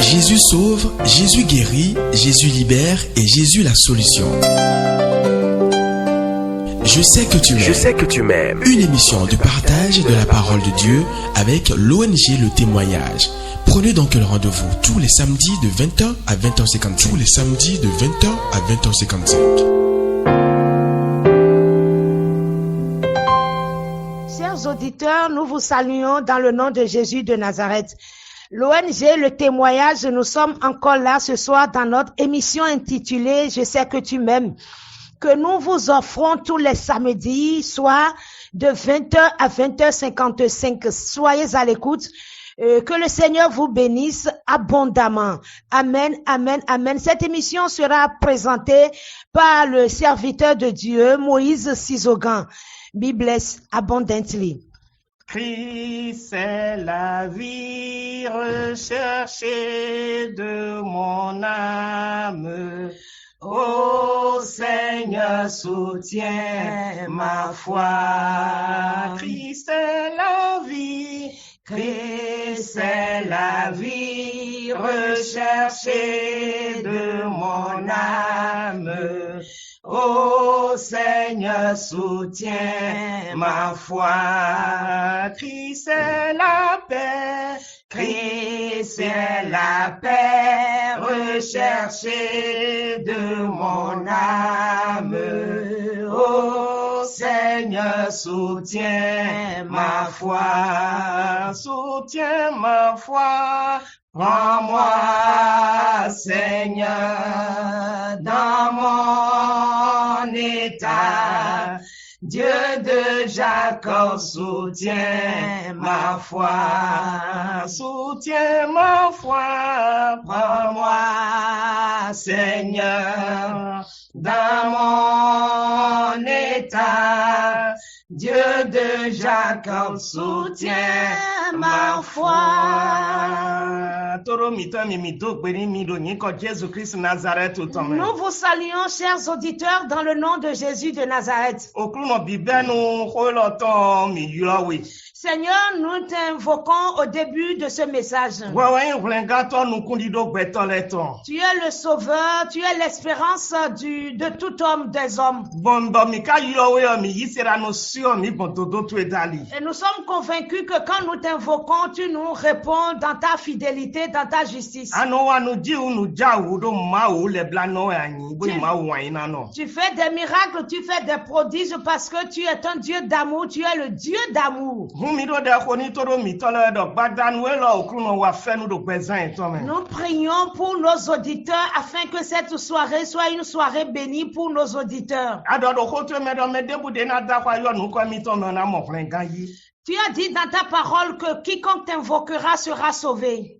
Jésus sauve, Jésus guérit, Jésus libère et Jésus la solution. Je sais que tu m'aimes. Une émission de partage de la parole de Dieu avec l'ONG Le Témoignage. Prenez donc le rendez-vous tous les samedis de 20h à 20h55. Tous les samedis de 20h à 20h55. Chers auditeurs, nous vous saluons dans le nom de Jésus de Nazareth. L'ONG Le Témoignage, nous sommes encore là ce soir dans notre émission intitulée « Je sais que tu m'aimes » que nous vous offrons tous les samedis, soit de 20h à 20h55. Soyez à l'écoute. Que le Seigneur vous bénisse abondamment. Amen, amen, amen. Cette émission sera présentée par le serviteur de Dieu, Moïse Sisogan. Be blessed abundantly. Christ est la vie recherchée de mon âme. Ô Seigneur, soutiens ma foi. Christ est la vie. Christ est la vie recherchée de mon âme. Ô Seigneur, soutiens ma foi. Christ est la paix. Christ est la paix recherchée de mon âme. Ô Seigneur, soutiens ma foi. Soutiens ma foi. Prends-moi, Seigneur, dans mon état. Dieu de Jacob, soutiens ma foi. Soutiens ma foi. Prends-moi, Seigneur, dans mon état. Dieu de Jacob, soutiens ma foi. Nous vous saluons, chers auditeurs, dans le nom de Jésus de Nazareth. Seigneur, nous t'invoquons au début de ce message. Tu es le sauveur, tu es l'espérance de tout homme, des hommes. Et nous sommes convaincus que quand nous t'invoquons, tu nous réponds dans ta fidélité, dans ta justice. Tu fais des miracles, tu fais des prodiges parce que tu es un Dieu d'amour, tu es le Dieu d'amour. Nous prions pour nos auditeurs afin que cette soirée soit une soirée bénie pour nos auditeurs. Tu as dit dans ta parole que quiconque t'invoquera sera sauvé.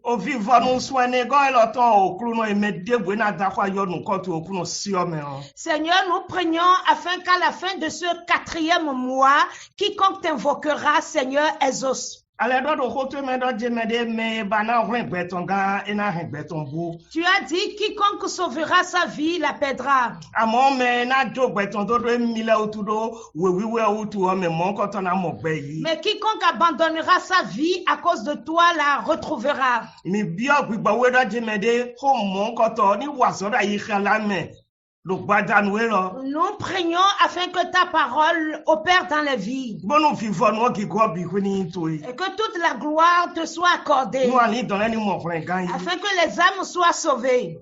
Seigneur, nous prions afin qu'à la fin de ce 4e mois, quiconque t'invoquera, Seigneur, exauce. Tu as dit quiconque sauvera sa vie la perdra. Mais quiconque abandonnera sa vie à cause de toi la retrouvera. Nous prions afin que ta parole opère dans les vies. Et que toute la gloire te soit accordée. Afin que les âmes soient sauvées.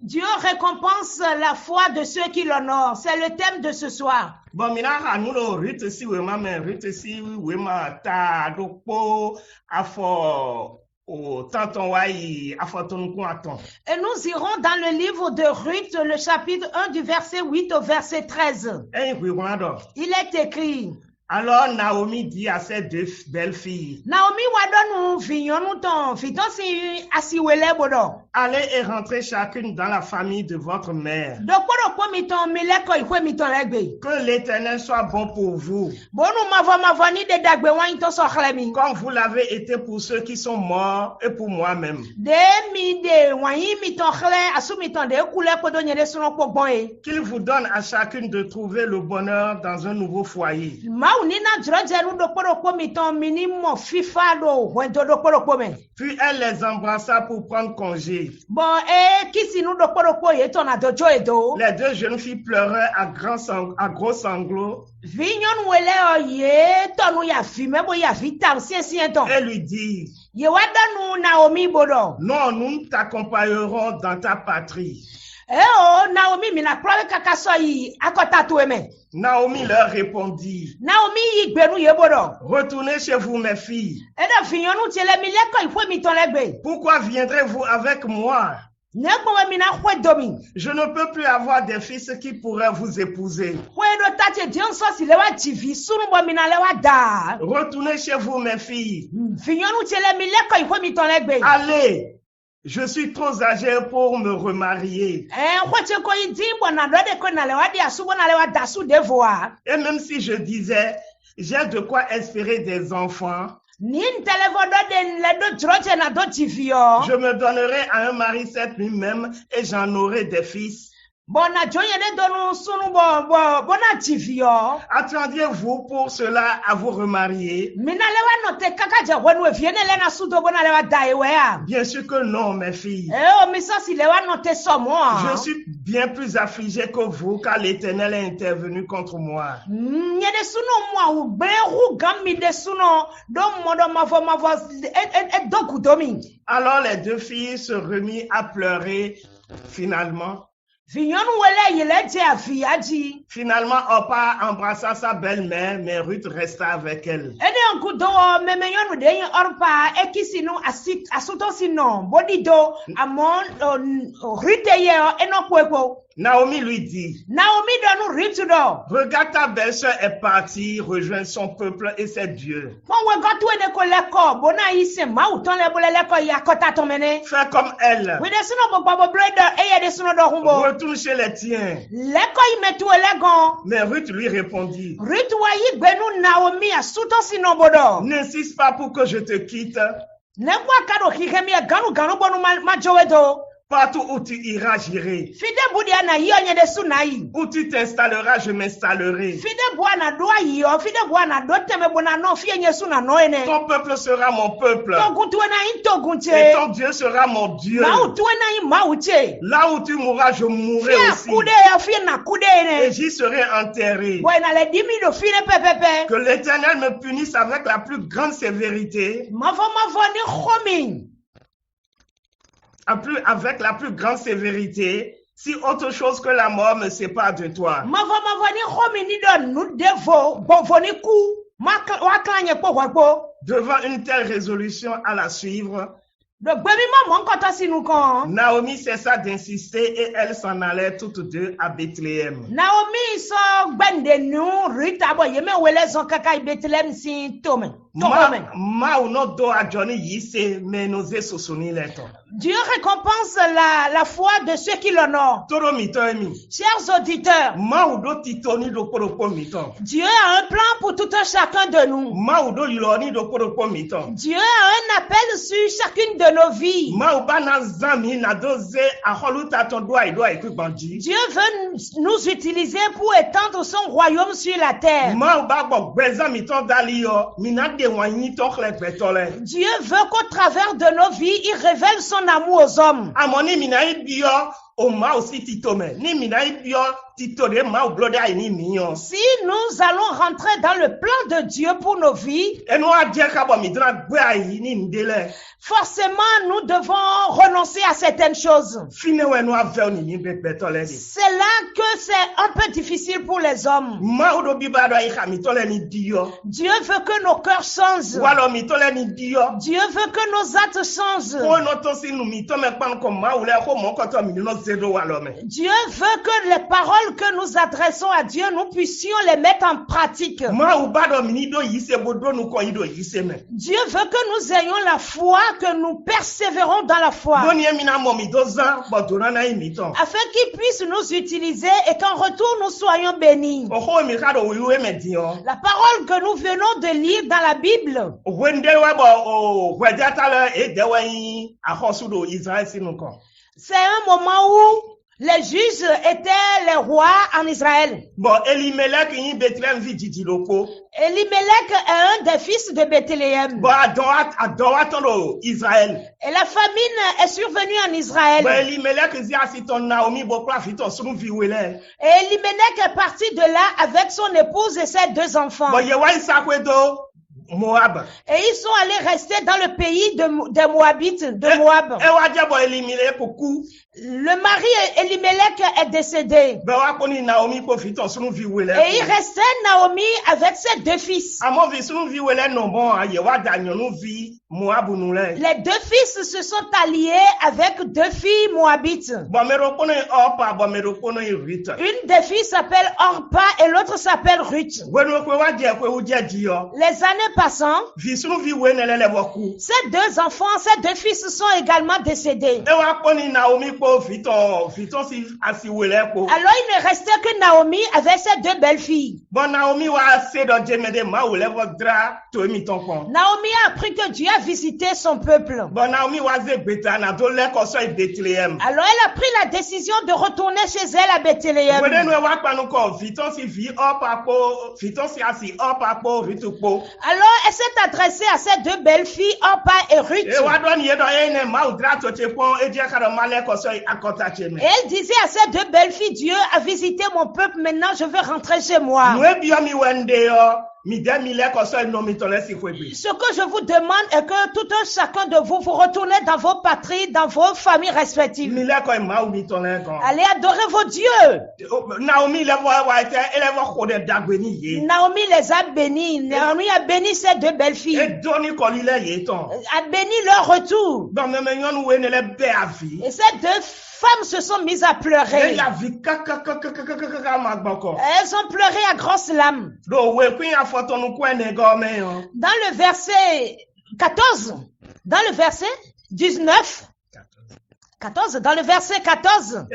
Dieu récompense la foi de ceux qui l'honorent. C'est le thème de ce soir. Et nous irons dans le livre de Ruth, le chapitre 1 du verset 8 au verset 13. Il est écrit: Alors Naomi dit à ses deux belles filles, Naomi wadonu vinyonu ton fitonsi asiwele bodo. allez et rentrez chacune dans la famille de votre mère. Dokoro miton mileko ikwe miton legbe. Que l'Éternel soit bon pour vous, Bonu mavoni de dagbe wan to so khlemi. comme vous l'avez été pour ceux qui sont morts et pour moi-même. De mi de wanyi miton khle asu miton de kule kodo nyede suno pogbon e. Qu'il vous donne à chacune de trouver le bonheur dans un nouveau foyer. Maunina drojeru dokoro miton minimo fifa do wendo dokoro me. Puis elle les embrassa pour prendre congé. Bon kisi nu dokoro ye ton adojo edo. Les deux jeunes filles pleuraient à gros sanglots. Vignon wele ye tonu ya fime bo ya vitam sien ton. Et lui dit, Ye wadanu Naomi bodo. non, nous t'accompagnerons dans ta patrie. Naomi mina klawe kakaso yi akota tueme. Naomi leur répondit, Naomi yi gbenu ye bodo. retournez chez vous mes filles. Da vignon nu tiele mileko ifo mi ton legbe. Pourquoi viendrez-vous avec moi? Neko mina khwe domi. Je ne peux plus avoir des fils qui pourraient vous épouser. Khwe do tate dion so si lewa TV sunu bo mina lewa da. Retournez chez vous mes filles. Vignon nu tiele mileko ifo mi ton legbe. Allez, je suis trop âgé pour me remarier. Khwe ko yi di bo na do de ko na lewa di asu bo na lewa da su devoir. Et même si je disais, j'ai de quoi espérer des enfants, Nin televodo de le do droje na do TV yo. je me donnerai à un mari cette nuit même et j'en aurai des fils. Bona joye ne donu sunu bona TV yo. Attendiez-vous pour cela à vous remarier? Mina lewa no te kaka je wonu viene le na sudo bona lewa dai we ya. Bien sûr que non, mes filles. Miso si lewa no te so mo. Je suis bien plus affligé que vous car l'Éternel est intervenu contre moi. Nyede suno mo u beru gammi de suno do modo mavo et doku domi. Alors les deux filles se remirent à pleurer. Finalement, Orpa embrassa sa belle-mère, mais Ruth resta avec elle. Naomi lui dit, regarde, ta belle-sœur est partie rejoindre son peuple et ses dieux. Fais comme elle. Retourne chez les tiens. Mais Ruth lui répondit, n'insiste pas pour que je te quitte. Partout où tu iras, j'irai. Où tu t'installeras, je m'installerai. Ton peuple sera mon peuple. Et ton Dieu sera mon Dieu. Là où tu mourras, je mourrai aussi. Et j'y serai enterré. Que l'Éternel me punisse avec la plus grande sévérité. Avec la plus grande sévérité, si autre chose que la mort me sépare de toi. Devant une telle résolution à la suivre, Naomi cessa d'insister et elles s'en allaient toutes deux à Bethléem. Dieu récompense la foi de ceux qui l'honorent. Chers auditeurs, Dieu a un plan pour tout un chacun de nous. Dieu a un appel sur chacune de nos vies. Dieu veut nous utiliser pour étendre son royaume sur la terre. Dieu veut qu'au travers de nos vies, il révèle son amour aux hommes. Si nous allons rentrer dans le plan de Dieu pour nos vies, forcément nous devons renoncer à certaines choses. C'est là que c'est un peu difficile pour les hommes. Dieu veut que nos cœurs changent. Dieu veut que nos actes changent. Dieu veut que les paroles que nous adressons à Dieu, nous puissions les mettre en pratique. Dieu veut que nous ayons la foi, que nous persévérons dans la foi. Afin qu'il puisse nous utiliser et qu'en retour nous soyons bénis. La parole que nous venons de lire dans la Bible. C'est un moment où les juges étaient les rois en Israël. Elimelech est un des fils de Bethléem. Et la famine est survenue en Israël. Et Elimelech est parti de là avec son épouse et ses 2 enfants. Moab. Et ils sont allés rester dans le pays des Moabites, de Moab. Le mari Elimelech est décédé. Et il restait Naomi avec ses 2 fils. Les 2 fils se sont alliés avec 2 filles moabites. Une des filles s'appelle Orpa et l'autre s'appelle Ruth. Les années passant, ces 2 enfants, ces 2 fils sont également décédés. Alors il ne restait que Naomi avec ses 2 belles filles. Naomi a appris que Dieu a visité son peuple. Alors elle a pris la décision de retourner chez elle à Bethléem. Alors elle s'est adressée à ces 2 belles filles, Orpa et Ruth. Et elle disait à ces 2 belles filles, Dieu a visité mon peuple, maintenant je veux rentrer chez moi. Ce que je vous demande est que tout un chacun de vous, vous retournez dans vos patries, dans vos familles respectives. Allez adorer vos dieux. Naomi les a bénis. Naomi a béni ces 2 belles filles. A béni leur retour. Et ces 2 femmes se sont mises à pleurer. Elles ont pleuré à grosses larmes. Dans le verset 14, dans le verset 19, 14, dans le verset 14.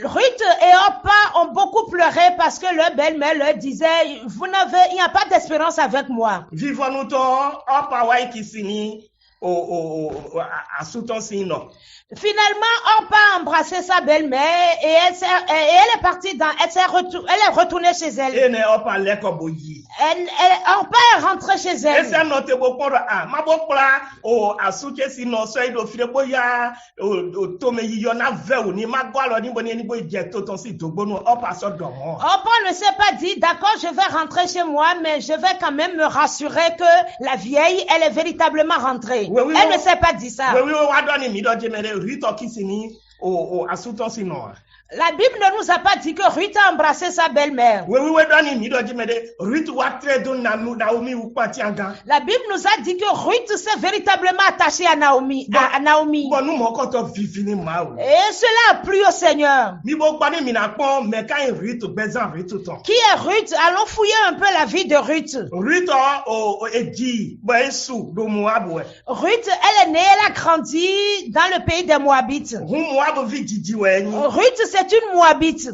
Ruth et Orpa ont beaucoup pleuré parce que leur belle-mère leur disait, il n'y a pas d'espérance avec moi. Finalement, Orpa a embrassé sa belle-mère et elle est partie elle est retournée chez elle. Orpa est rentrée chez elle. Orpa ne s'est pas dit, d'accord, je vais rentrer chez moi, mais je vais quand même me rassurer que la vieille, elle est véritablement rentrée. Elle ne s'est pas dit ça. La Bible ne nous a pas dit que Ruth a embrassé sa belle-mère. La Bible nous a dit que Ruth s'est véritablement attachée à Naomi. Et cela a plu au Seigneur. Qui est Ruth? Allons fouiller un peu la vie de Ruth. Ruth, elle est née, elle a grandi dans le pays des Moabites. Ruth, c'est une Moabite.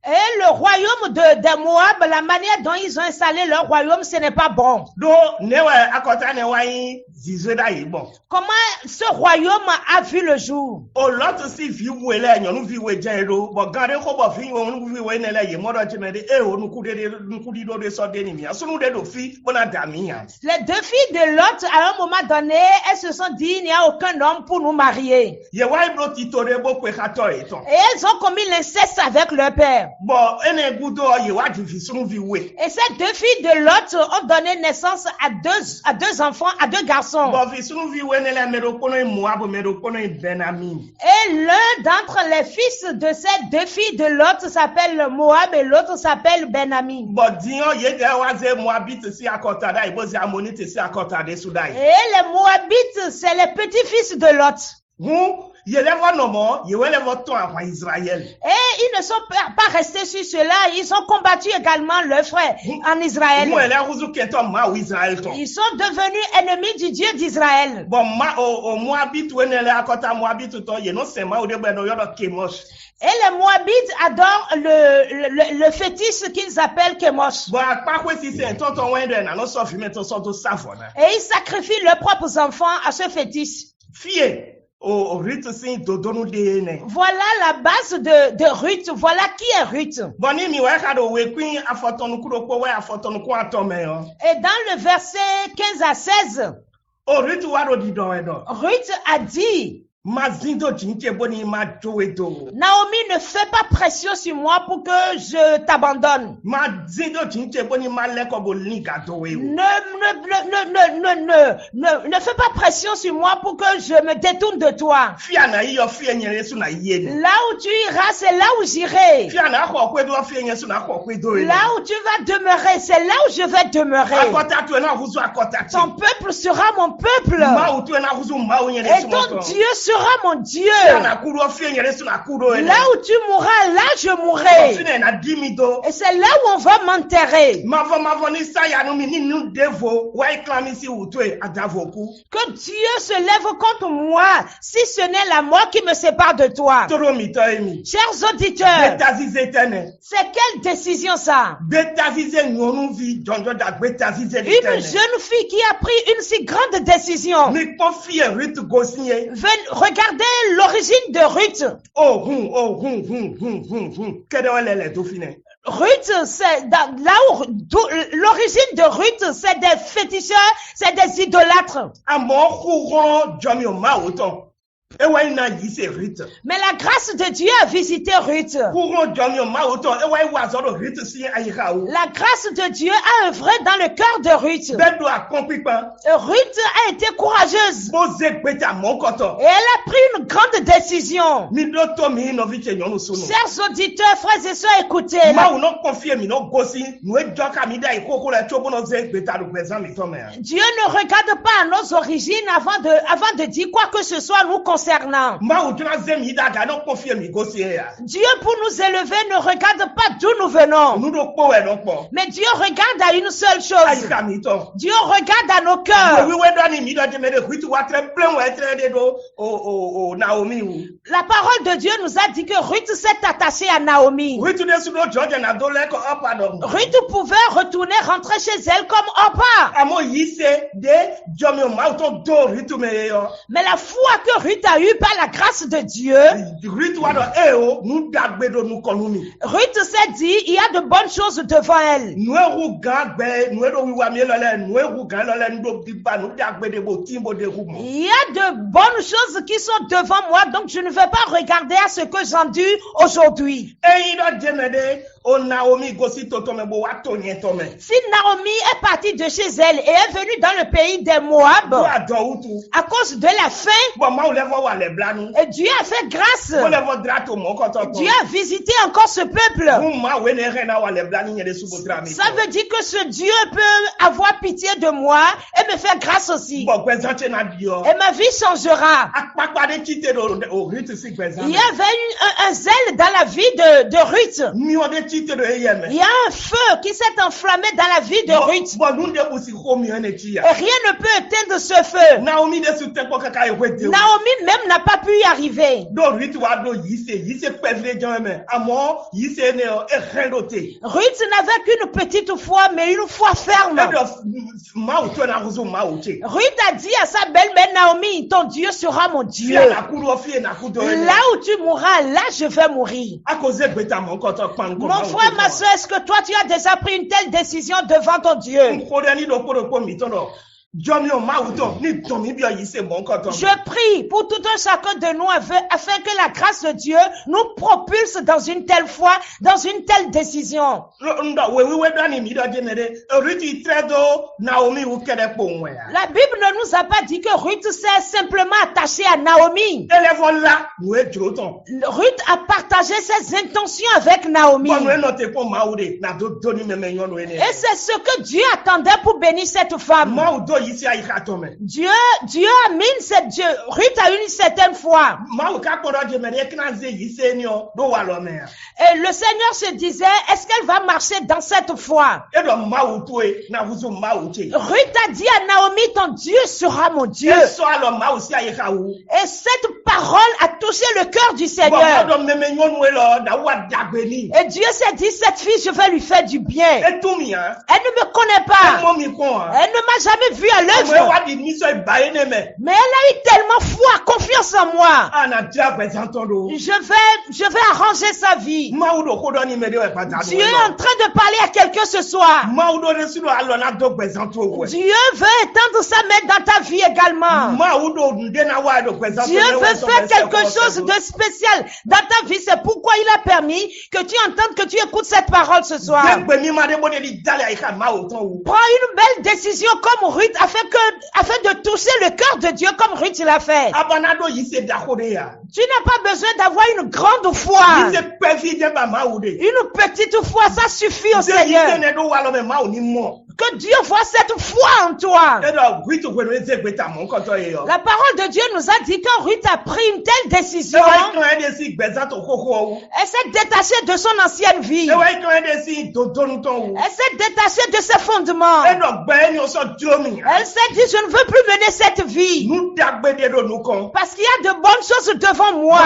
Et le royaume des Moab, la manière dont ils ont installé leur royaume, ce n'est pas bon. Comment ce royaume a vu le jour? Les 2 filles de Lot, à un moment donné, elles se sont dit, il n'y a aucun homme pour nous marier. Et elles ont commis l'inceste avec leur père. Et ces deux filles de Lot ont donné naissance à deux enfants, à deux garçons. Et l'un d'entre les fils de ces deux filles de Lot s'appelle Moab et l'autre s'appelle Ben-Ami. Et les Moabites, c'est les petits-fils de Lot. Et ils ne sont pas restés sur cela, ils ont combattu également leurs frères en Israël. Ils sont devenus ennemis du Dieu d'Israël. Et les Moabites adorent le fétiche qu'ils appellent Kémosh. Et ils sacrifient leurs propres enfants à ce fétiche. Voilà la base de Ruth. Voilà qui est Ruth. Et dans le verset 15 à 16, Ruth a dit, Naomi, ne fais pas pression sur moi pour que je t'abandonne. Ne fais pas pression sur moi pour que je me détourne de toi. Là où tu iras, c'est là où j'irai. Là où tu vas demeurer, c'est là où je vais demeurer. Ton peuple sera mon peuple. Et ton Dieu sera mon Dieu. Là où tu mourras, là je mourrai. Et c'est là où on va m'enterrer. Que Dieu se lève contre moi, si ce n'est la mort qui me sépare de toi. Chers auditeurs, c'est quelle décision ça? Une jeune fille qui a pris une si grande décision. Regardez l'origine de Ruth. Ruth, c'est là où l'origine de Ruth, c'est des féticheurs, c'est des idolâtres. Mais la grâce de Dieu a visité Ruth. La grâce de Dieu a œuvré dans le cœur de Ruth. Ruth a été courageuse. Et elle a pris une grande décision. Chers auditeurs, frères et sœurs, écoutez. Dieu ne regarde pas à nos origines avant de dire quoi que ce soit nous concernant. Dieu pour nous élever ne regarde pas d'où nous venons. Mais Dieu regarde à une seule chose. Dieu regarde à nos cœurs. La parole de Dieu nous a dit que Ruth s'est attachée à Naomi. Ruth pouvait rentrer chez elle comme Orpa. Mais la foi que Ruth a eue par la grâce de Dieu, Ruth s'est dit, il y a de bonnes choses devant elle. Il y a de bonnes choses qui sont devant moi, donc je ne vais pas regarder à ce que j'endure aujourd'hui. Si Naomi est partie de chez elle et est venue dans le pays des Moab à cause de la faim, et Dieu a fait grâce. Dieu a visité encore ce peuple. Ça veut dire que ce Dieu peut avoir pitié de moi et me faire grâce aussi. Et ma vie changera. Il y avait un zèle dans la vie de Ruth. Il y a un feu qui s'est enflammé dans la vie de Ruth. Et rien ne peut éteindre ce feu. Naomi même n'a pas pu y arriver. Ruth n'avait qu'une petite foi, mais une foi ferme. Ruth a dit à sa belle-mère Naomi, ton Dieu sera mon Dieu. Là où tu mourras, là je vais mourir. Mon frère, ma soeur, est-ce que toi tu as déjà pris une telle décision devant ton Dieu? Je prie pour tout un chacun de nous afin que la grâce de Dieu nous propulse dans une telle foi, dans une telle décision. La Bible ne nous a pas dit que Ruth s'est simplement attachée à Naomi. Ruth a partagé ses intentions avec Naomi. Et c'est ce que Dieu attendait pour bénir cette femme. Dieu a mis Ruth a une certaine foi. Et le Seigneur se disait, est-ce qu'elle va marcher dans cette foi? Ruth a dit à Naomi, ton Dieu sera mon Dieu. Et cette parole a touché le cœur du Seigneur. Et Dieu s'est dit, cette fille, je vais lui faire du bien. Elle ne me connaît pas. Elle ne m'a jamais vu à l'œuvre. Mais elle a eu tellement foi, confiance en moi. Je vais arranger sa vie. Dieu est en train de parler à quelqu'un ce soir. Dieu veut étendre sa main dans ta vie également. Dieu veut faire quelque chose de spécial dans ta vie. C'est pourquoi il a permis que tu entendes, que tu écoutes cette parole ce soir. Prends une belle décision comme Ruth afin de toucher le cœur de Dieu comme Ruth l'a fait. Tu n'as pas besoin d'avoir une grande foi. Une petite foi, ça suffit au Seigneur. Que Dieu voit cette foi en toi. La parole de Dieu nous a dit que Ruth a pris une telle décision. Elle s'est détachée de son ancienne vie. Elle s'est détachée de ses fondements. Elle s'est dit, je ne veux plus mener cette vie. Parce qu'il y a de bonnes choses devant moi.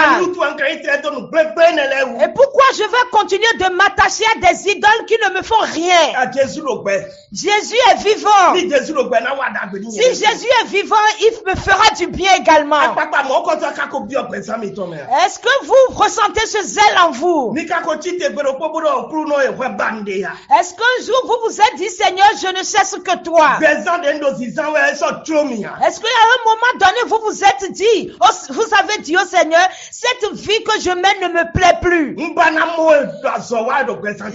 Et pourquoi je vais continuer de m'attacher à des idoles qui ne me font rien? Jésus est vivant. Si Jésus est vivant, il me fera du bien également. Est-ce que vous ressentez ce zèle en vous? Est-ce qu'un jour vous vous êtes dit, Seigneur, je ne cherche que toi? Est-ce qu'il y a un moment donné, vous vous êtes dit, vous avez dit au Seigneur, cette vie que je mène ne me plaît plus.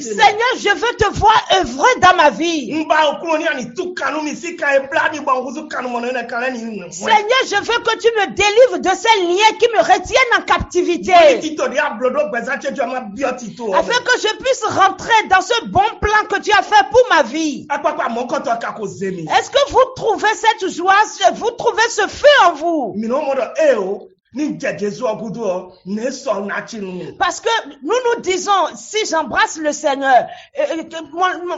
Seigneur, je veux te voir œuvrer dans ma vie. Seigneur, je veux que tu me délivres de ces liens qui me retiennent en captivité. Afin que je puisse rentrer dans ce bon plan que tu as fait pour ma vie. Est-ce que vous trouvez cette joie, vous trouvez ce feu en vous? Parce que nous disons, si j'embrasse le Seigneur,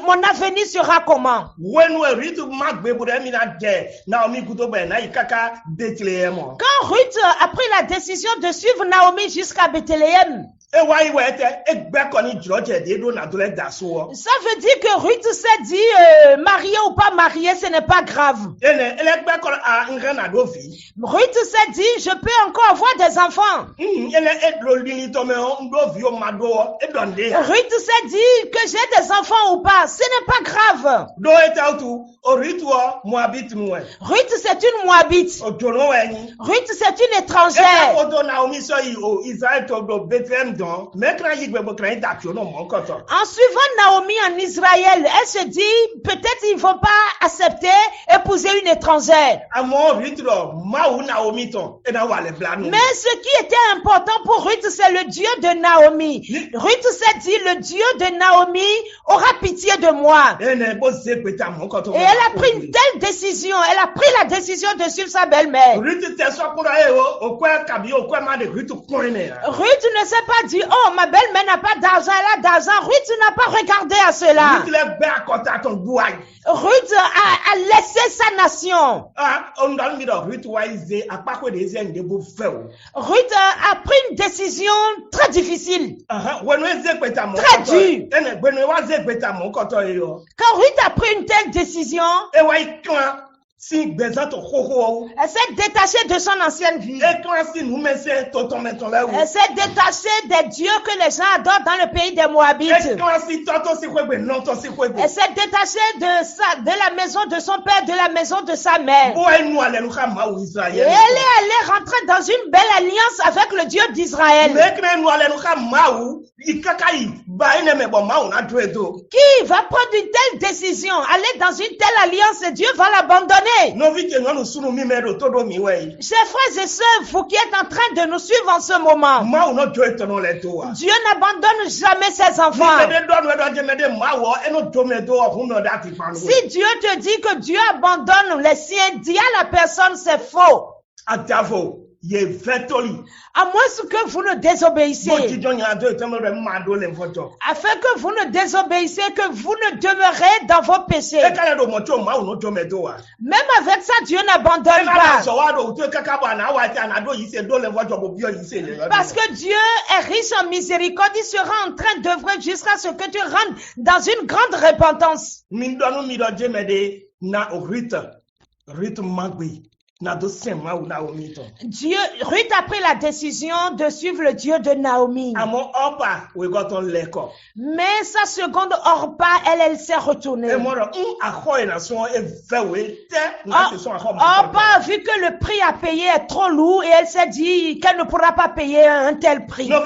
mon avenir sera comment? Quand Ruth a pris la décision de suivre Naomi jusqu'à Bethléem, ça veut dire que Ruth s'est dit, mariée ou pas mariée, ce n'est pas grave. Ruth s'est dit, je peux encore avoir des enfants. Ruth s'est dit que j'ai des enfants ou pas, ce n'est pas grave. Ruth c'est une Moabite. Ruth c'est une étrangère. En suivant Naomi en Israël, elle se dit, peut-être ils ne vont pas accepter épouser une étrangère. Mais ce qui était important pour Ruth, c'est le Dieu de Naomi. Ruth s'est dit, le Dieu de Naomi aura pitié de moi. Et elle a pris une telle décision. Elle a pris la décision de suivre sa belle-mère. Ruth ne s'est pas dit, oh, ma belle-mère n'a pas d'argent, elle a d'argent. Ruth n'a pas regardé à cela. Ruth a laissé sa nation. Ruth a pris une décision très difficile. Très dure. Quand Ruth a pris une telle décision, Elle s'est détachée de son ancienne vie. Elle s'est détachée des dieux que les gens adorent dans le pays des Moabites. Elle s'est détachée de la maison de son père, de la maison de sa mère. Et elle est allée rentrer dans une belle alliance avec le Dieu d'Israël. Qui va prendre une telle décision, aller dans une telle alliance et Dieu va l'abandonner? Chers frères et sœurs, vous qui êtes en train de nous suivre en ce moment, Dieu n'abandonne jamais ses enfants. Si Dieu te dit que Dieu abandonne les siens, dis à la personne c'est faux. À moins que vous ne désobéissiez. Afin que vous ne désobéissiez, que vous ne demeurez dans vos péchés. Même avec ça, Dieu n'abandonne pas. Parce que Dieu est riche en miséricorde. Il sera en train d'œuvrer jusqu'à ce que tu rentres dans une grande repentance. Ruth a pris la décision de suivre le Dieu de Naomi. Mais sa seconde Orpa, elle s'est retournée. Orpa a vu que le prix à payer est trop lourd et elle s'est dit qu'elle ne pourra pas payer un tel prix. Mon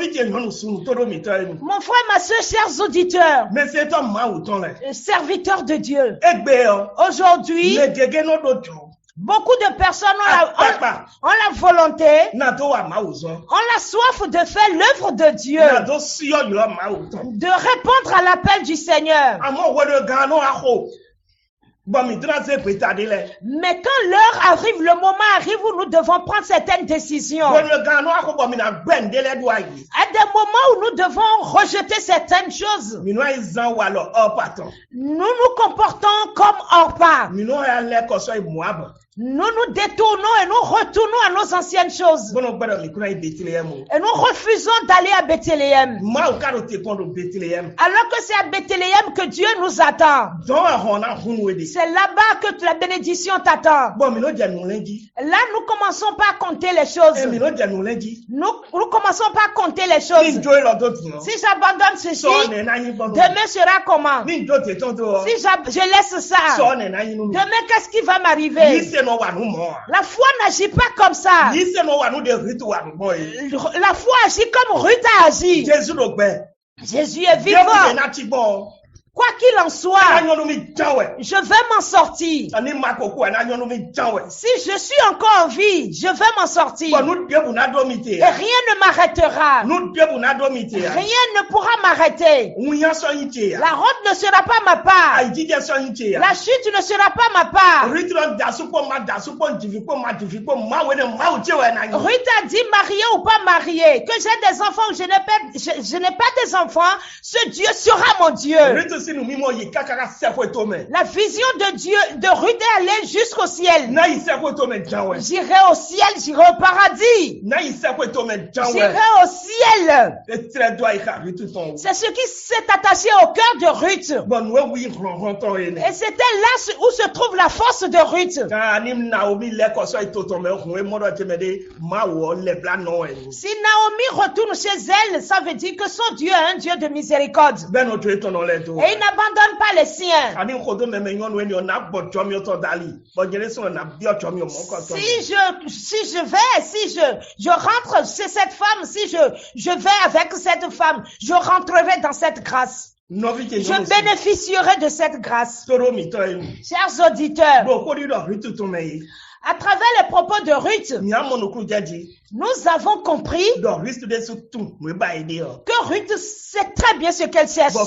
frère, ma soeur, chers auditeurs, serviteurs de Dieu, aujourd'hui, beaucoup de personnes ont la volonté, ont la soif de faire l'œuvre de Dieu, de répondre à l'appel du Seigneur. Mais quand l'heure arrive, le moment arrive où nous devons prendre certaines décisions. À des moments où nous devons rejeter certaines choses. Nous nous comportons comme Orpa. Nous nous détournons et nous retournons à nos anciennes choses. Et nous refusons d'aller à Bethléem. Alors que c'est à Bethléem que Dieu nous attend. C'est là-bas que la bénédiction t'attend. Là, nous commençons pas à compter les choses. Nous commençons pas à compter les choses. Si j'abandonne ceci, demain sera comment? Si je laisse ça, demain qu'est-ce qui va m'arriver? La foi n'agit pas comme ça. La foi agit comme Ruth a agi. Jésus est vivant. Quoi qu'il en soit, je vais m'en sortir. Si je suis encore en vie, je vais m'en sortir. Et rien ne m'arrêtera. Rien ne pourra m'arrêter. La honte ne sera pas ma part. La chute ne sera pas ma part. Ruth a dit marié ou pas marié, que j'ai des enfants ou je n'ai pas des enfants, ce Dieu sera mon Dieu. La vision de Dieu, de Ruth est allée jusqu'au ciel. J'irai au ciel, j'irai au paradis. J'irai au ciel. C'est ce qui s'est attaché au cœur de Ruth. Et c'était là où se trouve la force de Ruth. Si Naomi retourne chez elle, ça veut dire que son Dieu est un Dieu de miséricorde. Et il n'abandonne pas les siens. Si je rentre chez cette femme, si je vais avec cette femme, je rentrerai dans cette grâce. Je bénéficierai de cette grâce. Chers auditeurs, à travers les propos de Ruth, nous avons compris que Ruth sait très bien ce qu'elle cherche. Là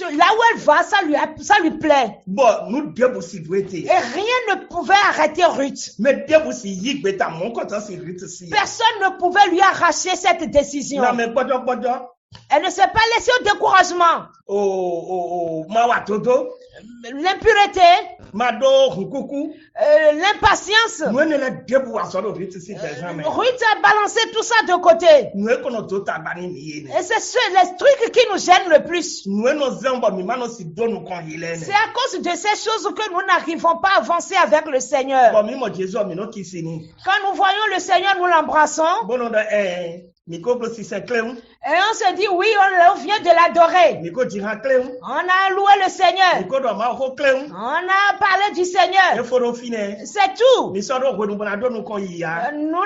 où elle va, ça lui plaît. Et rien ne pouvait arrêter Ruth. Personne ne pouvait lui arracher cette décision. Elle ne s'est pas laissée au découragement. L'impureté. L'impatience. Ruth a balancé tout ça de côté. Et c'est les trucs qui nous gênent le plus. C'est à cause de ces choses que nous n'arrivons pas à avancer avec le Seigneur. Quand nous voyons le Seigneur, nous l'embrassons. Et on se dit, oui, on vient de l'adorer. On a loué le Seigneur. On a parlé du Seigneur. C'est tout. Nous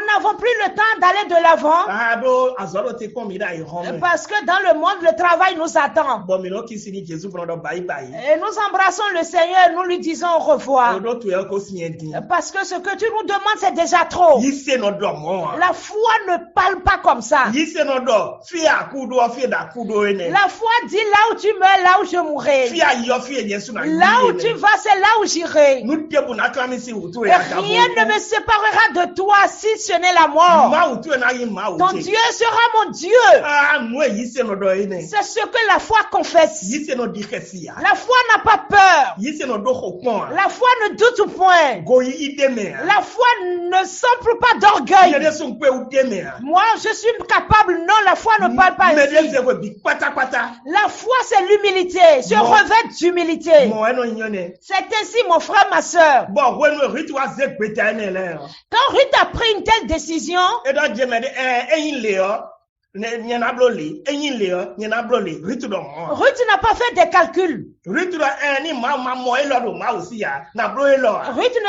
n'avons plus le temps d'aller de l'avant. Parce que dans le monde, le travail nous attend. Et nous embrassons le Seigneur, nous lui disons au revoir. Parce que ce que tu nous demandes, c'est déjà trop. La foi ne parle pas comme ça. La foi dit là où tu meurs, là où je mourrai. Là où tu vas, c'est là où j'irai. Rien ne me séparera de toi si ce n'est la mort. Ton Dieu sera mon Dieu. C'est ce que la foi confesse. La foi n'a pas peur. La foi ne doute point. La foi ne s'emplit pas d'orgueil. Moi, je suis capable. Non, la foi ne parle pas ici. La foi, c'est l'humilité. Se revêt d'humilité. C'est ainsi, mon frère, ma soeur. Quand Ruth a pris une telle décision, Ruth n'a pas fait des calculs. Ruth ne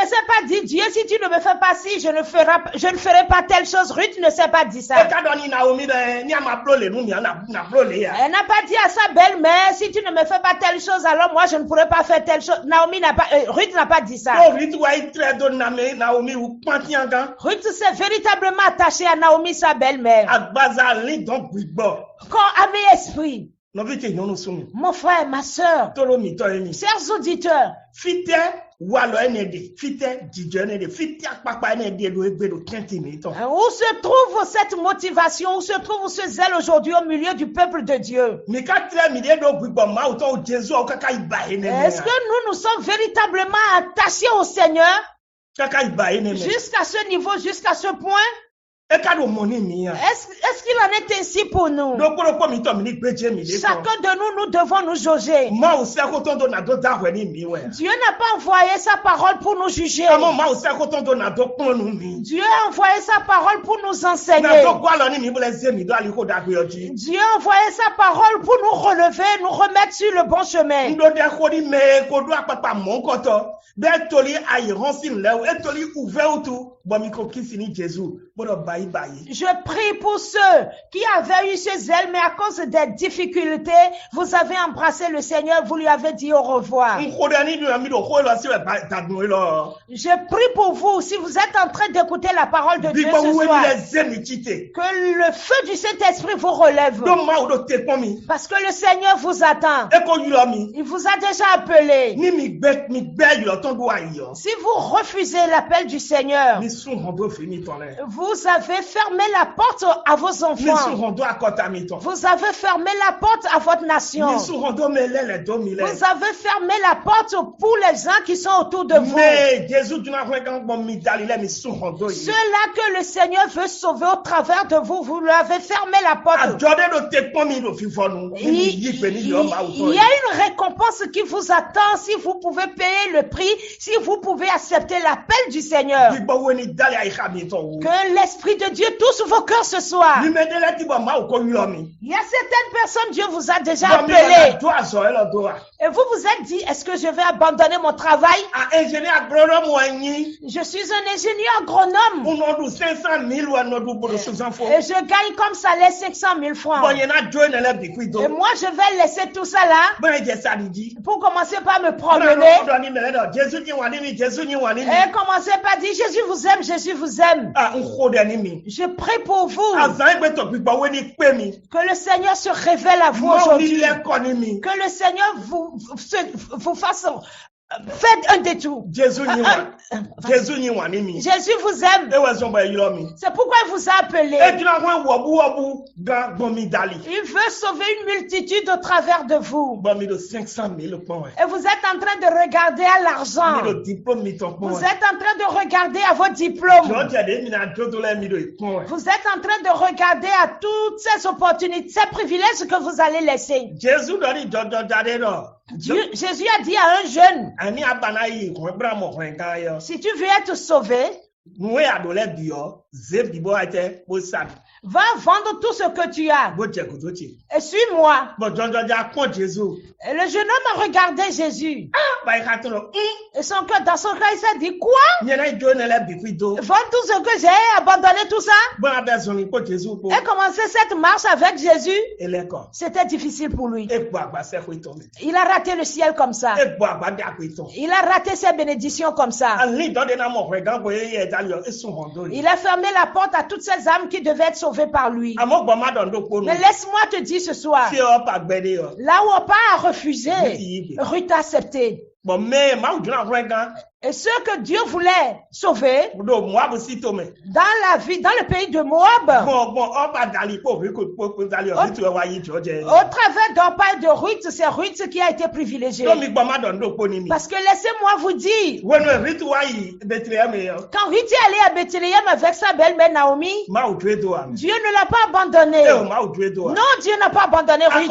s'est pas dit, Dieu, si tu ne me fais pas ci, je ne ferai pas telle chose. Ruth ne s'est pas dit ça. Elle n'a pas dit à sa belle-mère, si tu ne me fais pas telle chose, alors moi je ne pourrai pas faire telle chose. Ruth n'a pas dit ça. Ruth s'est véritablement attachée à Naomi, sa belle-mère. Quand à mes esprits, mon frère, ma soeur, chers auditeurs, où se trouve cette motivation, où se trouve ce zèle aujourd'hui au milieu du peuple de Dieu? Est-ce que nous sommes véritablement attachés au Seigneur jusqu'à ce niveau, jusqu'à ce point? Est-ce qu'il en est ainsi pour nous? Chacun de nous devons nous jauger. Dieu n'a pas envoyé sa parole pour nous juger. Dieu a envoyé sa parole pour nous enseigner. Dieu a envoyé sa parole pour nous relever, nous remettre sur le bon chemin. Je prie pour ceux qui avaient eu ce zèle, mais à cause des difficultés, vous avez embrassé le Seigneur, vous lui avez dit au revoir. Je prie pour vous, si vous êtes en train d'écouter la parole de Dieu ce soir, que le feu du Saint-Esprit vous relève. Parce que le Seigneur vous attend. Il vous a déjà appelé. Si vous refusez l'appel du Seigneur, vous avez fermé la porte à vos enfants. Vous avez fermé la porte à votre nation. Vous avez fermé la porte pour les gens qui sont autour de vous. Ceux-là que le Seigneur veut sauver au travers de vous, vous lui avez fermé la porte. Il y a une récompense qui vous attend si vous pouvez payer le prix, si vous pouvez accepter l'appel du Seigneur. Que l'Esprit de Dieu touche vos cœurs ce soir. Il y a certaines personnes, Dieu vous a déjà appelé. Et vous vous êtes dit, est-ce que je vais abandonner mon travail? Je suis un ingénieur agronome. Et je gagne comme salaire 500 000 francs. Et moi, je vais laisser tout ça là pour commencer par me promener. Et commencer par dire, Jésus vous aime, Jésus vous aime. Je prie pour vous. Que le Seigneur se révèle à vous aujourd'hui. Que le Seigneur vous fasse Faites un détour. Jésus vous aime. C'est pourquoi il vous a appelé. Il veut sauver une multitude au travers de vous. Et vous êtes en train de regarder à l'argent. Vous êtes en train de regarder à vos diplômes. Vous êtes en train de regarder à toutes ces opportunités, ces privilèges que vous allez laisser. Jésus a dit à un jeune, si tu veux être sauvé, va vendre tout ce que tu as et suis-moi. Et le jeune homme a regardé Jésus. Et dans son cœur, il s'est dit, quoi? Vendre tout ce que j'ai, abandonner tout ça? Et commencer cette marche avec Jésus, c'était difficile pour lui. Il a raté le ciel comme ça. Il a raté ses bénédictions comme ça. Il a fermé la porte à toutes ces âmes qui devaient être sauvées par lui. Mais laisse-moi te dire ce soir, là où Opa a refusé, Ruth a accepté. Et ceux que Dieu voulait sauver dans la vie, dans le pays de Moab, au travers d'Orpa et de Ruth, c'est Ruth qui a été privilégiée. Parce que laissez-moi vous dire, quand Ruth est allée à Bethléem avec sa belle-mère Naomi, Dieu ne l'a pas abandonnée. Non, Dieu n'a pas abandonné Ruth.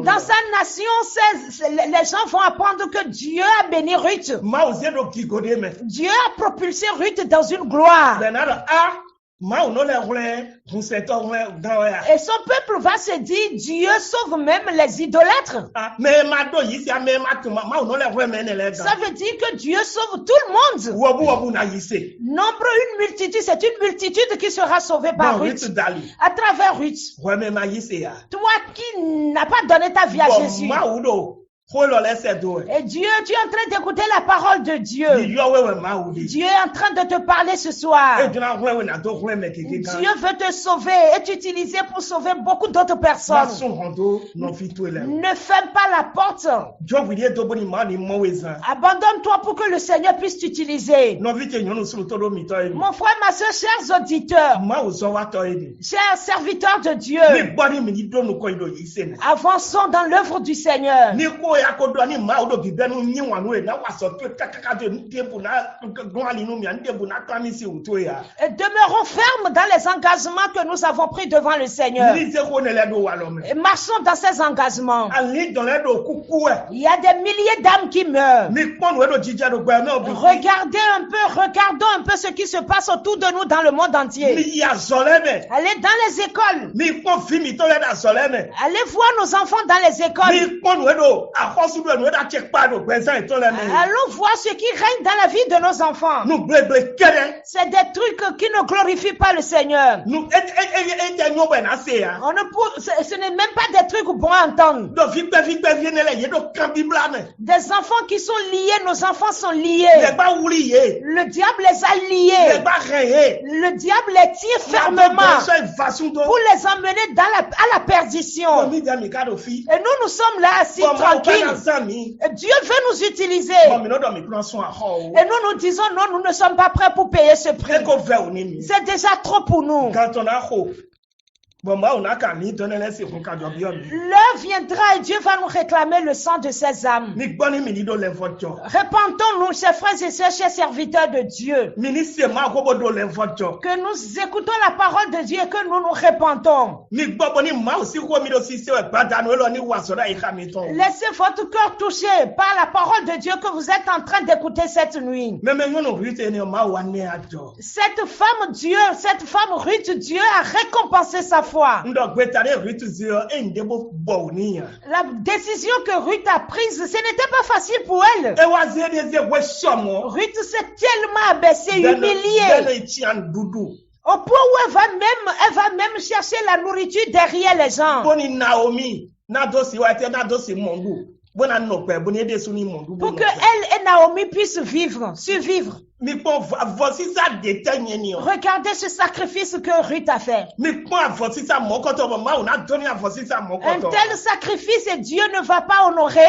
Dans sa nation, les gens vont apprendre que Dieu a béni Ruth. Dieu a propulsé Ruth dans une gloire. Et son peuple va se dire, Dieu sauve même les idolâtres. Ça veut dire que Dieu sauve tout le monde. Nombre une multitude, c'est une multitude qui sera sauvée par Ruth. À travers Ruth. Toi qui n'as pas donné ta vie à Jésus. Et Dieu, tu es en train d'écouter la parole de Dieu. Dieu est en train de te parler ce soir. Dieu veut te sauver et t'utiliser pour sauver beaucoup d'autres personnes. Ne ferme pas la porte. Abandonne-toi pour que le Seigneur puisse t'utiliser. Mon frère, ma soeur, chers auditeurs, chers serviteurs de Dieu, avançons dans l'œuvre du Seigneur. Et demeurons fermes dans les engagements que nous avons pris devant le Seigneur. Et marchons dans ces engagements. Il y a des milliers d'âmes qui meurent. Regardons un peu ce qui se passe autour de nous dans le monde entier. Allez dans les écoles. Allez voir nos enfants dans les écoles. Allons voir ce qui règne dans la vie de nos enfants. C'est des trucs qui ne glorifient pas le Seigneur. Ce n'est même pas des trucs bons à entendre. Des enfants qui sont liés, nos enfants sont liés. Le diable les a liés. Le diable les tire fermement pour les emmener à la perdition. Et nous sommes là assis tranquilles. Dieu veut nous utiliser. Et nous disons non, nous ne sommes pas prêts pour payer ce prix. C'est déjà trop pour nous. L'heure viendra et Dieu va nous réclamer le sang de ces âmes. Répentons-nous, chers frères et sœurs, chers serviteurs de Dieu. Que nous écoutons la parole de Dieu et que nous nous répentons. Laissez votre cœur toucher par la parole de Dieu que vous êtes en train d'écouter cette nuit. Cette femme Ruth, Dieu a récompensé sa foi. La décision que Ruth a prise, ce n'était pas facile pour elle. Ruth s'est tellement abaissée, humiliée, au point où elle va même chercher la nourriture derrière les gens. Pour que elle et Naomi puissent survivre. Regardez ce sacrifice que Ruth a fait. Un tel sacrifice et Dieu ne va pas honorer.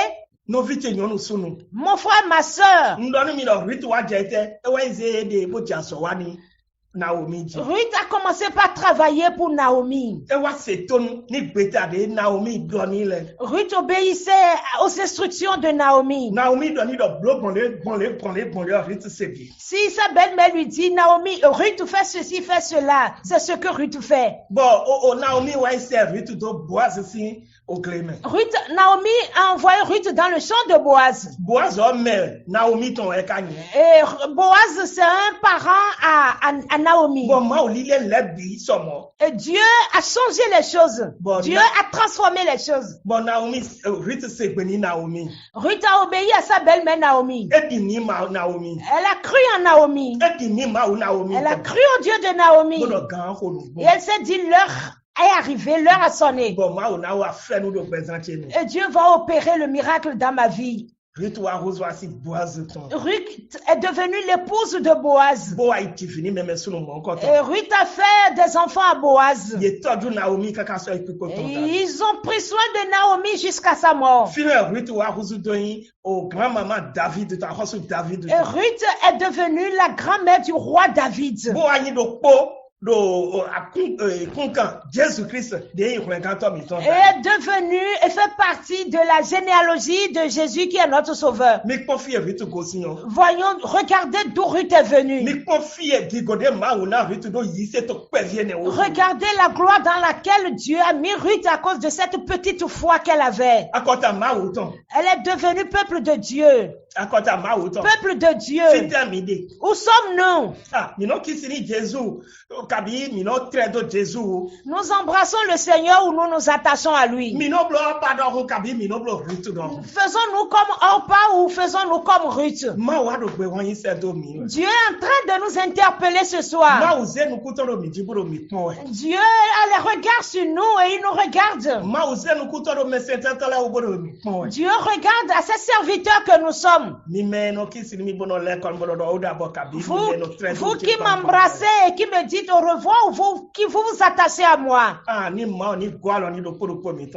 Mon frère, ma soeur. Ruth a commencé par travailler pour Naomi. Ruth obéissait aux instructions de Naomi. Si sa belle-mère lui dit, Naomi, Ruth fait ceci, fait cela, c'est ce que Ruth fait. Naomi a envoyé Ruth dans le champ de Boaz. Et Boaz, c'est un parent à Naomi. Et Dieu a changé les choses. Dieu a transformé les choses. Ruth a obéi à sa belle-mère Naomi. Elle a cru en Naomi. Elle a cru au Dieu de Naomi. Et elle s'est dit, l'heure est arrivée, l'heure a sonné. Et Dieu va opérer le miracle dans ma vie. Ruth est devenue l'épouse de Boaz. Et Ruth a fait des enfants à Boaz. Et ils ont pris soin de Naomi jusqu'à sa mort. Et Ruth est devenue la grand-mère du roi David. Et est devenu et fait partie de la généalogie de Jésus qui est notre sauveur. Voyons, regardez d'où Ruth est venue. Regardez la gloire dans laquelle Dieu a mis Ruth à cause de cette petite foi qu'elle avait. Elle est devenue peuple de Dieu. Peuple de Dieu. Où sommes-nous? Nous embrassons le Seigneur ou nous nous attachons à lui. Faisons-nous comme Orpa ou faisons-nous comme Ruth? Dieu est en train de nous interpeller ce soir. Dieu a les regards sur nous et il nous regarde. Dieu regarde à ses serviteurs que nous sommes. Vous qui m'embrassez et qui me dites au revoir, ou vous qui vous attachez à moi.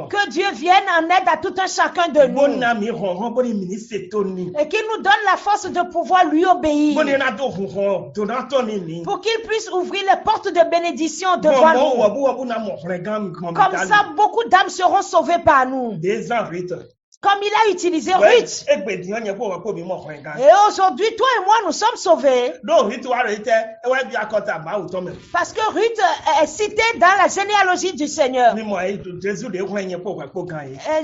Que Dieu vienne en aide à tout un chacun de nous. Et qu'il nous donne la force de pouvoir lui obéir. Pour qu'il puisse ouvrir les portes de bénédiction devant nous. Comme ça, beaucoup d'âmes seront sauvées par nous. Comme il a utilisé Ruth. Et aujourd'hui, toi et moi, nous sommes sauvés. Parce que Ruth est citée dans la généalogie du Seigneur.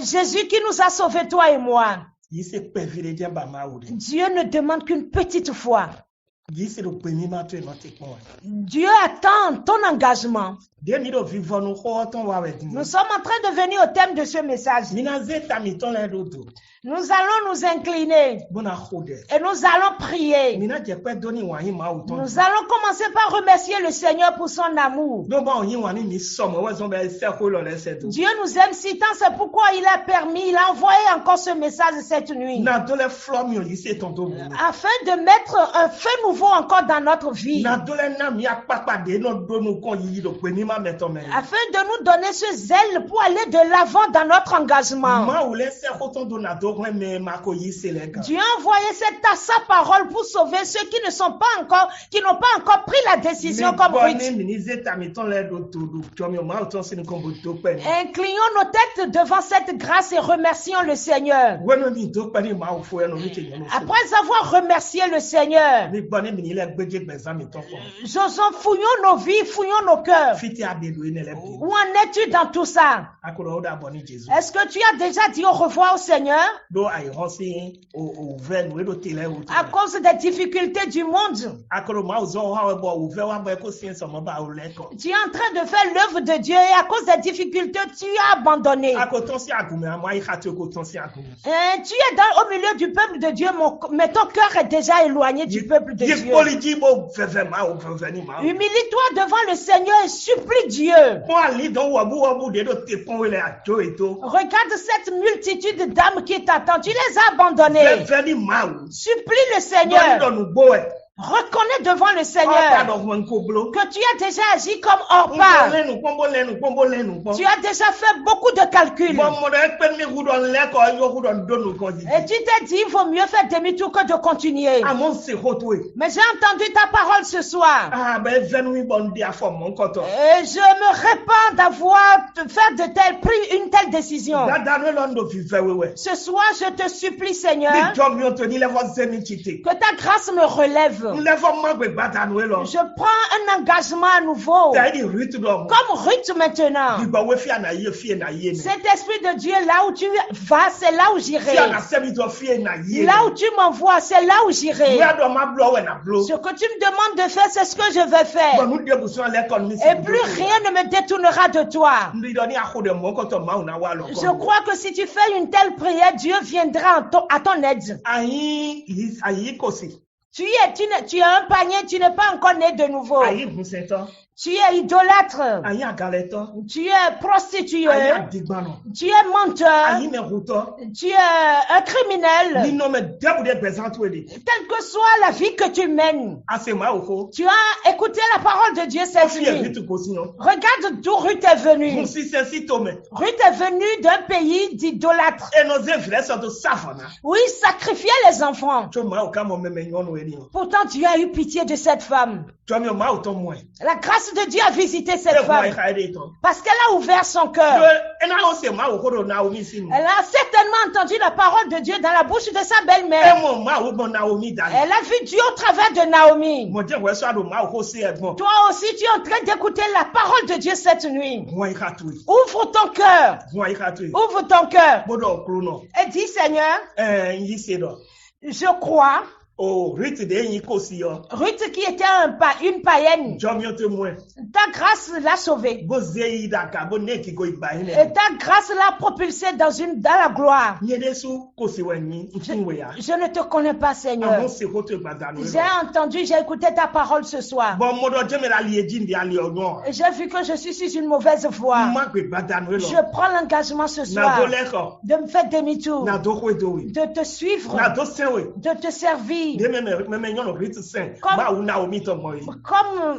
Jésus qui nous a sauvés, toi et moi. Dieu ne demande qu'une petite foi. Dieu attend ton engagement. Nous sommes en train de venir au thème de ce message. Nous allons nous incliner et nous allons prier. Nous allons commencer par remercier le Seigneur pour son amour. Dieu nous aime si tant, c'est pourquoi il a permis, il a envoyé encore ce message cette nuit. Afin de mettre un feu nouveau encore dans notre vie. Afin de nous donner ce zèle pour aller de l'avant dans notre engagement. Dieu a envoyé sa parole pour sauver ceux qui ne sont pas encore, qui n'ont pas encore pris la décision comme Ruth. Inclinons nos têtes devant cette grâce et remercions le Seigneur. Après avoir remercié le Seigneur, fouillons nos vies, fouillons nos cœurs. Où en es-tu dans tout ça? Est-ce que tu as déjà dit au revoir au Seigneur? À cause des difficultés du monde. Tu es en train de faire l'œuvre de Dieu et à cause des difficultés, tu as abandonné. Tu es au milieu du peuple de Dieu, mais ton cœur est déjà éloigné du peuple de Dieu. Humilie-toi devant le Seigneur et supplie Dieu. Regarde cette multitude d'âmes qui t'attendent. Tu les as abandonnés. Supplie le Seigneur. Reconnais devant le Seigneur que tu as déjà agi comme Orpa. Tu as déjà fait beaucoup de calculs. Et tu t'es dit, il vaut mieux faire demi-tour que de continuer. Mais j'ai entendu ta parole ce soir. Et je me répands d'avoir fait une telle décision. Ce soir, je te supplie, Seigneur, que ta grâce me relève. Je prends un engagement à nouveau. Comme Ruth maintenant. Cet esprit de Dieu, là où tu vas, c'est là où j'irai. Là où tu m'envoies, c'est là où j'irai. Ce que tu me demandes de faire, c'est ce que je vais faire. Et plus rien ne me détournera de toi. Je crois que si tu fais une telle prière, Dieu viendra à ton aide. Tu es un panier, tu n'es pas encore né de nouveau. Tu es idolâtre. Tu es prostitué. Tu es menteur. Tu es un criminel. Quelle que soit la vie que tu mènes. Tu as écouté la parole de Dieu cette nuit. Regarde d'où Ruth est venue. Ruth est venue d'un pays d'idolâtres. Où ils sacrifiaient les enfants. Pourtant, Dieu a eu pitié de cette femme. La grâce de Dieu a visité cette femme parce qu'elle a ouvert son cœur. Elle a certainement entendu la parole de Dieu dans la bouche de sa belle-mère. Elle a vu Dieu au travers de Naomi. Toi aussi, tu es en train d'écouter la parole de Dieu cette nuit. Ouvre ton cœur. Ouvre ton cœur. Et dis, Seigneur, je crois. Ruth qui était une païenne. Ta grâce l'a sauvée. Et ta grâce l'a propulsée dans la gloire. Je ne te connais pas, Seigneur. J'ai entendu, j'ai écouté ta parole ce soir. Et j'ai vu que je suis sur une mauvaise voie. Je prends l'engagement ce soir de me faire demi-tour, de te suivre, de te servir. Comme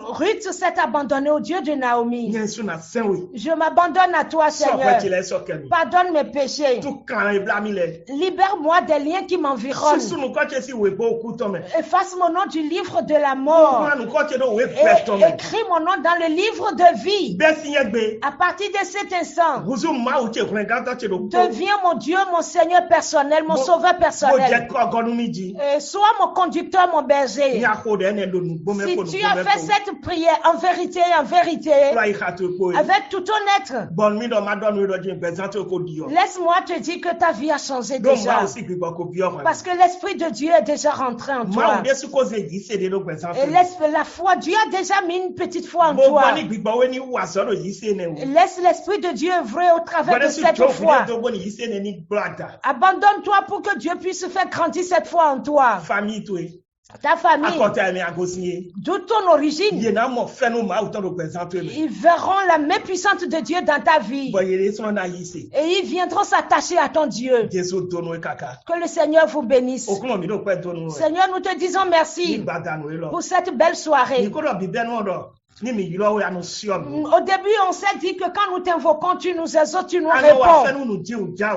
Ruth s'est abandonnée au Dieu de Naomi, je m'abandonne à toi, Seigneur. Pardonne mes péchés. Libère-moi des liens qui m'environnent. Efface mon nom du livre de la mort. Et écris mon nom dans le livre de vie. À partir de cet instant, deviens mon Dieu, mon Seigneur personnel, mon sauveur personnel. Sois mon conducteur, mon berger. Si tu as fait cette prière en vérité, avec tout ton être, laisse-moi te dire que ta vie a changé déjà. Parce que l'Esprit de Dieu est déjà rentré en toi. Et la foi, Dieu a déjà mis une petite foi en toi. Laisse l'Esprit de Dieu œuvrer au travers de cette foi. Abandonne-toi pour que Dieu puisse faire grandir cette foi en toi. Ta famille, d'où ton origine, ils verront la main puissante de Dieu dans ta vie. Et ils viendront s'attacher à ton Dieu. Que le Seigneur vous bénisse. Seigneur, nous te disons merci pour cette belle soirée. Au début, on s'est dit que quand nous t'invoquons, tu nous exauces, tu nous réponds.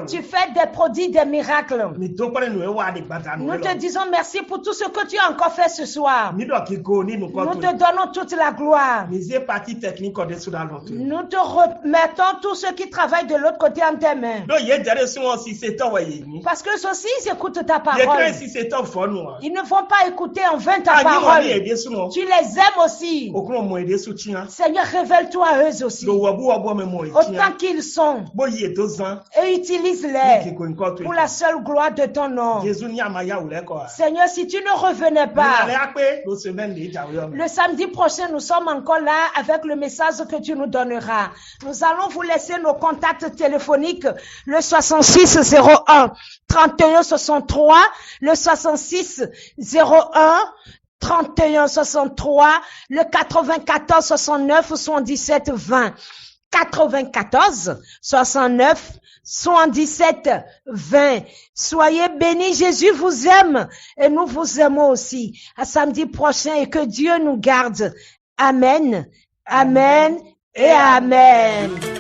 Tu fais des prodiges, des miracles. Nous te disons merci pour tout ce que tu as encore fait ce soir. Nous te donnons toute la gloire. Nous te remettons tous ceux qui travaillent de l'autre côté en tes mains. Parce que ceux-ci, ils écoutent ta parole. Ils ne vont pas écouter en vain ta parole. Tu les aimes aussi. Seigneur, révèle-toi à eux aussi. Autant qu'ils sont. Et utilise-les pour la seule gloire de ton nom. Seigneur, si tu ne revenais pas, le samedi prochain, nous sommes encore là avec le message que tu nous donneras. Nous allons vous laisser nos contacts téléphoniques, le 66 01 31 63, le 66 01 31 63, le 94 69 77 20. 94 69 77 20. Soyez bénis, Jésus vous aime et nous vous aimons aussi. À samedi prochain et que Dieu nous garde. Amen, amen et amen.